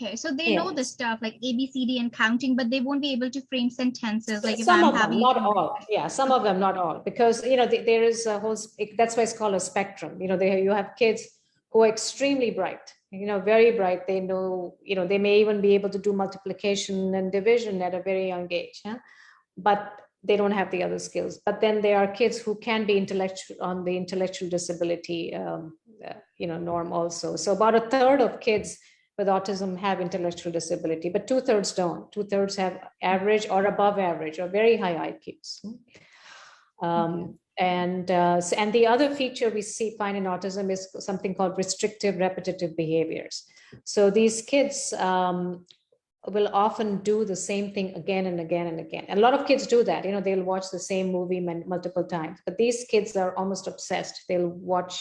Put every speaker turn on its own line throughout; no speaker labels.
Okay, so they know the
Yes.
stuff like ABCD and counting, but they won't be able to frame sentences. Like if
Some
I'm
of them,
having
not all. Yeah, some of them, not all, because there is a whole. That's why it's called a spectrum. You have kids who are extremely bright. Very bright. They know. They may even be able to do multiplication and division at a very young age. Huh? But they don't have the other skills. But then there are kids who can be on the intellectual disability, norm also. So about a third of kids with autism have intellectual disability, but 2/3 don't. 2/3 have average or above average or very high IQs. And the other feature we find in autism is something called restrictive repetitive behaviors. So these kids will often do the same thing again and again and again. And a lot of kids do that. They'll watch the same movie multiple times. But these kids are almost obsessed. They'll watch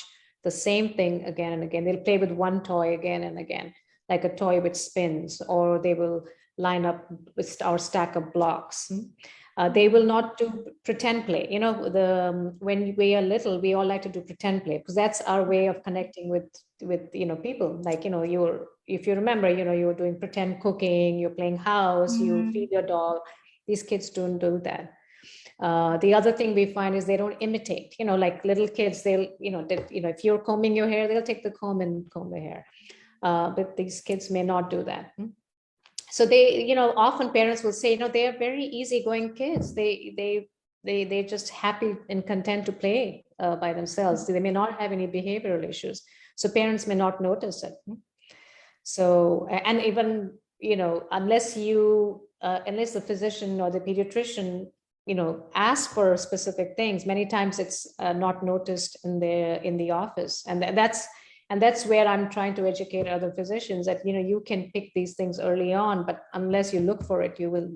the same thing again and again. They'll play with one toy again and again, like a toy which spins, or they will line up with our stack of blocks. They will not do pretend play. When we are little, we all like to do pretend play because that's our way of connecting with people. Like if you remember, you were doing pretend cooking, you're playing house, you feed your dog. These kids don't do that. The other thing we find is they don't imitate. Like little kids, they'll if you're combing your hair, they'll take the comb and comb the hair. But these kids may not do that. So they, often parents will say, they are very easygoing kids. They're just happy and content to play by themselves. They may not have any behavioral issues. So parents may not notice it. So, and even, unless the physician or the pediatrician, ask for specific things, many times it's not noticed in the office. And that's where I'm trying to educate other physicians that, you can pick these things early on, but unless you look for it, you will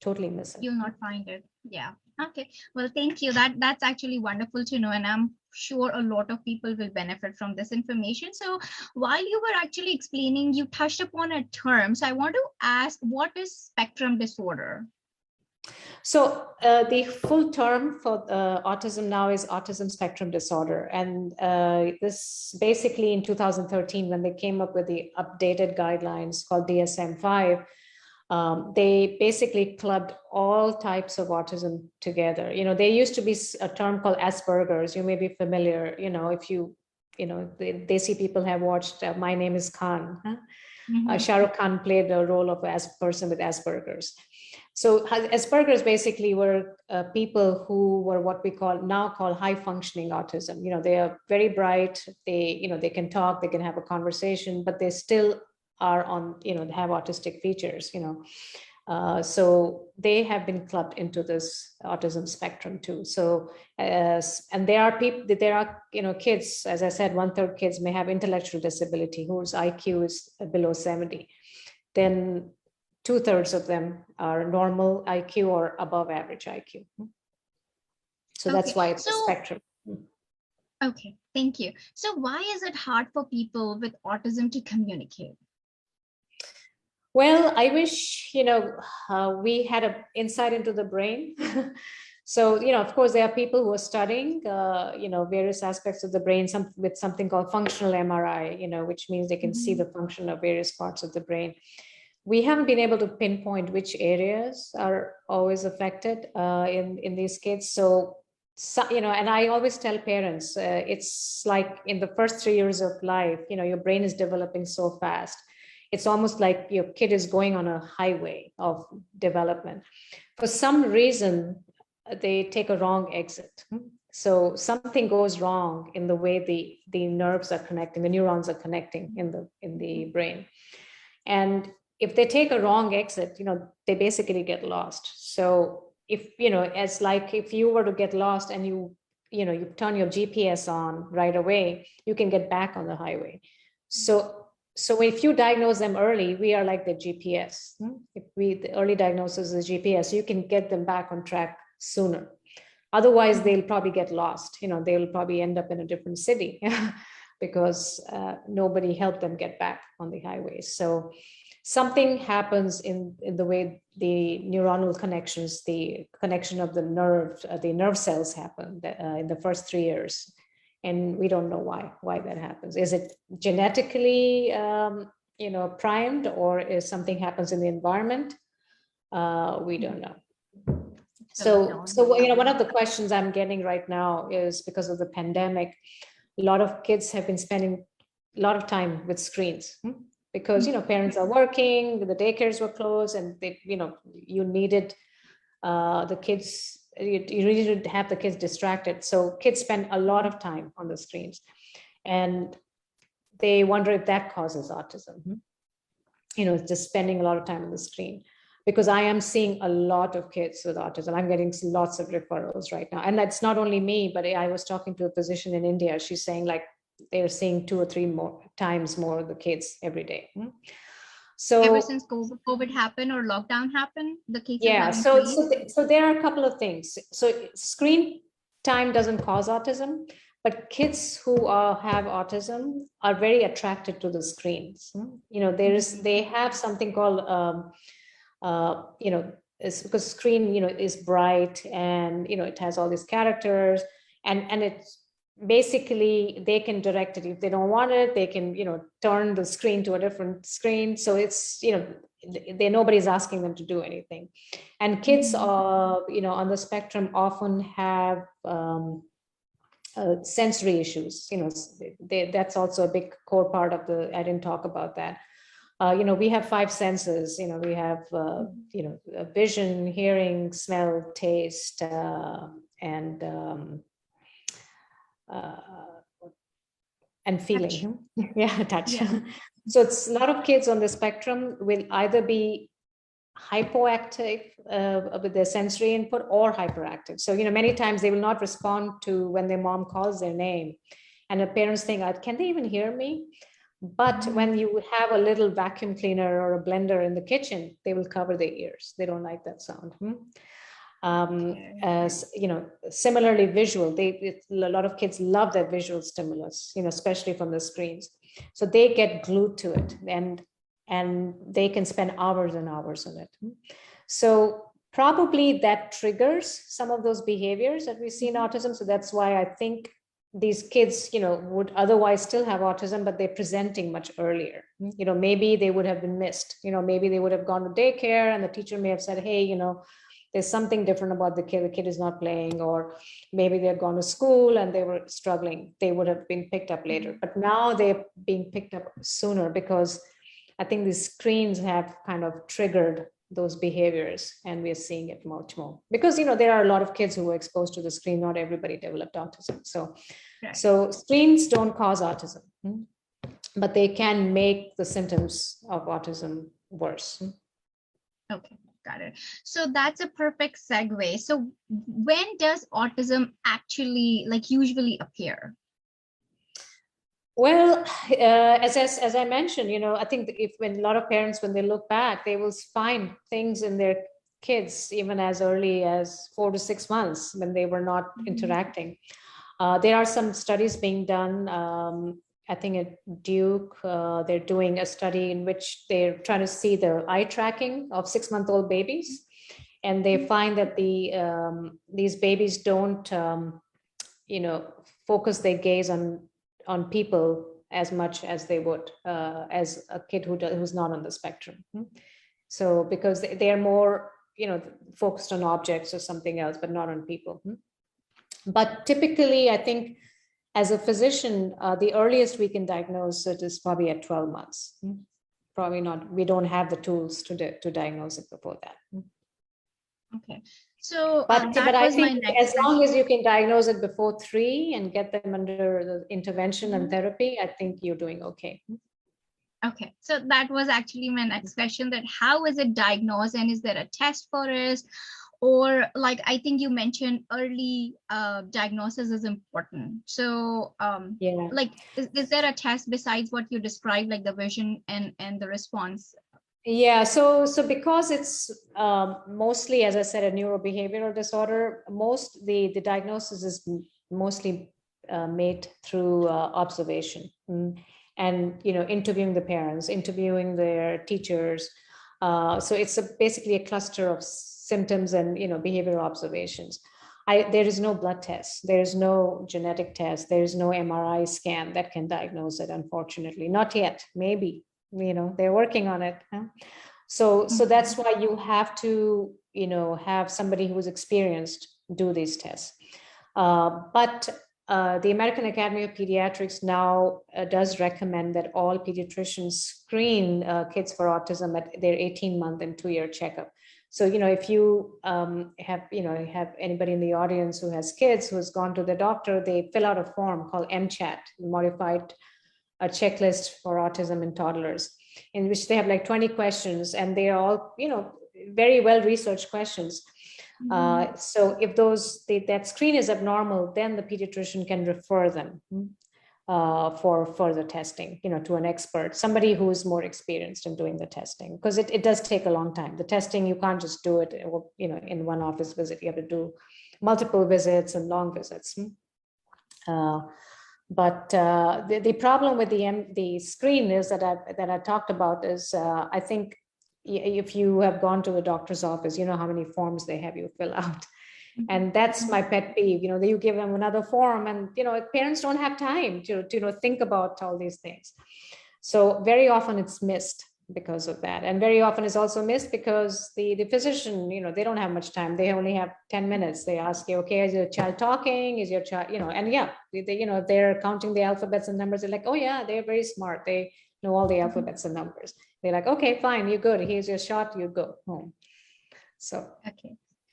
totally miss it.
You'll not find it. Yeah. Okay. Well, thank you. That's actually wonderful to know. And I'm sure a lot of people will benefit from this information. So while you were actually explaining, you touched upon a term. So I want to ask, what is spectrum disorder?
So the full term for autism now is autism spectrum disorder. And this basically in 2013, when they came up with the updated guidelines called DSM-5, they basically clubbed all types of autism together. There used to be a term called Asperger's. You may be familiar, if you, they see people have watched My Name is Khan. Huh? Shah Rukh Khan played the role of a person with Asperger's. So Asperger's basically were people who were what we now call high functioning autism. They are very bright. They can talk, they can have a conversation, but they still are they have autistic features, so they have been clubbed into this autism spectrum too. So, and there are kids, as I said, 1/3 kids may have intellectual disability whose IQ is below 70. Then 2/3 of them are normal IQ or above average IQ. So that's why it's a spectrum.
Okay, thank you. So why is it hard for people with autism to communicate?
Well, I wish, we had an insight into the brain. So, of course, there are people who are studying, various aspects of the brain, with something called functional MRI, which means they can see the function of various parts of the brain. We haven't been able to pinpoint which areas are always affected in these kids. So, and I always tell parents, it's like in the first 3 years of life, your brain is developing so fast. It's almost like your kid is going on a highway of development. For some reason, they take a wrong exit. So something goes wrong in the way the nerves are connecting, the neurons are connecting in the brain. And if they take a wrong exit, they basically get lost. So if, it's like if you were to get lost and you turn your GPS on right away, you can get back on the highway. So if you diagnose them early, we are like the GPS. If the early diagnosis is GPS, you can get them back on track sooner. Otherwise, they'll probably get lost. They'll probably end up in a different city because nobody helped them get back on the highways. So something happens in the way the neuronal connections, the connection of the nerve cells happen in the first 3 years. And we don't know why that happens. Is it genetically primed, or is something happens in the environment? We don't know. So one of the questions I'm getting right now is, because of the pandemic, a lot of kids have been spending a lot of time with screens, because parents are working, the daycares were closed, and you needed the kids, you really need to have the kids distracted. So kids spend a lot of time on the screens, and they wonder if that causes autism. Just spending a lot of time on the screen. Because I am seeing a lot of kids with autism. I'm getting lots of referrals right now. And that's not only me, but I was talking to a physician in India. She's saying like they're seeing 2 or 3 times more of the kids every day. So
ever since COVID happened or lockdown happened, the cases
yeah,
have
so
increased?
there are a couple of things. So screen time doesn't cause autism, but kids who have autism are very attracted to the screens. They have something called it's because screen is bright, and it has all these characters, and it's basically they can direct it. If they don't want it, they can turn the screen to a different screen. So it's nobody's asking them to do anything. And kids on the spectrum often have sensory issues. That's also a big core part of I didn't talk about that. We have 5 senses. We have vision, hearing, smell, taste, and feeling. Touch.
Yeah.
So it's a lot of kids on the spectrum will either be hypoactive with their sensory input, or hyperactive. So many times they will not respond to when their mom calls their name, and the parents think, can they even hear me? But when you have a little vacuum cleaner or a blender in the kitchen, they will cover their ears. They don't like that sound. Similarly, visual. A lot of kids love that visual stimulus, especially from the screens. So they get glued to it, and they can spend hours and hours on it. So probably that triggers some of those behaviors that we see in autism. So that's why I think these kids, would otherwise still have autism, but they're presenting much earlier. Maybe they would have been missed. Maybe they would have gone to daycare, and the teacher may have said, hey, there's something different about the kid is not playing, or maybe they've gone to school and they were struggling. They would have been picked up later, but now they're being picked up sooner, because I think these screens have kind of triggered those behaviors, and we're seeing it much more, because there are a lot of kids who were exposed to the screen. Not everybody developed autism. So screens don't cause autism, but they can make the symptoms of autism worse.
Okay, got it. So that's a perfect segue. So when does autism actually usually appear?
Well, as I mentioned, I think when a lot of parents, when they look back, they will find things in their kids even as early as 4 to 6 months when they were not interacting. There are some studies being done. I think at Duke, they're doing a study in which they're trying to see the eye tracking of 6-month-old babies, and they find that these babies don't, focus their gaze on people as much as they would as a kid who's not on the spectrum. So because they are more, focused on objects or something else, but not on people. But typically, I think as a physician, the earliest we can diagnose it is probably at 12 months. Probably not. We don't have the tools to diagnose it before that.
Okay. So
but I think as long as you can diagnose it before 3 and get them under the intervention and therapy, I think you're doing okay.
Okay, so that was actually my next question, that how is it diagnosed, and is there a test for it? Or I think you mentioned early diagnosis is important. So is there a test besides what you described, like the vision and the response?
Yeah, so because it's mostly, as I said, a neurobehavioral disorder, the diagnosis is mostly made through observation, and interviewing the parents, interviewing their teachers. So it's basically a cluster of symptoms and behavioral observations. There is no blood test, there is no genetic test, there is no MRI scan that can diagnose it, unfortunately. Not yet, maybe they're working on it. Huh? So that's why you have to, have somebody who's experienced do these tests. But the American Academy of Pediatrics now does recommend that all pediatricians screen kids for autism at their 18-month and 2-year checkup. So, if you have anybody in the audience who has kids who has gone to the doctor, they fill out a form called MCHAT, Modified Checklist for Autism in Toddlers, in which they have like 20 questions, and they are all, very well-researched questions. So if that screen is abnormal, then the pediatrician can refer them for further testing, to an expert, somebody who is more experienced in doing the testing, because it does take a long time. The testing, you can't just do it, in one office visit. You have to do multiple visits and long visits. But the problem with the screen is that I talked about is, I think if you have gone to a doctor's office, you know how many forms they have you fill out. And that's my pet peeve. You give them another form, and parents don't have time to think about all these things. So very often it's missed because of that, and very often is also missed because the physician, they don't have much time. They only have 10 minutes. They ask you, okay, is your child talking? Is your child, and yeah, if they're counting the alphabets and numbers, they're like, oh yeah, they're very smart. They know all the alphabets and numbers. They're like, okay, fine, you're good. Here's your shot. You go home. So
okay.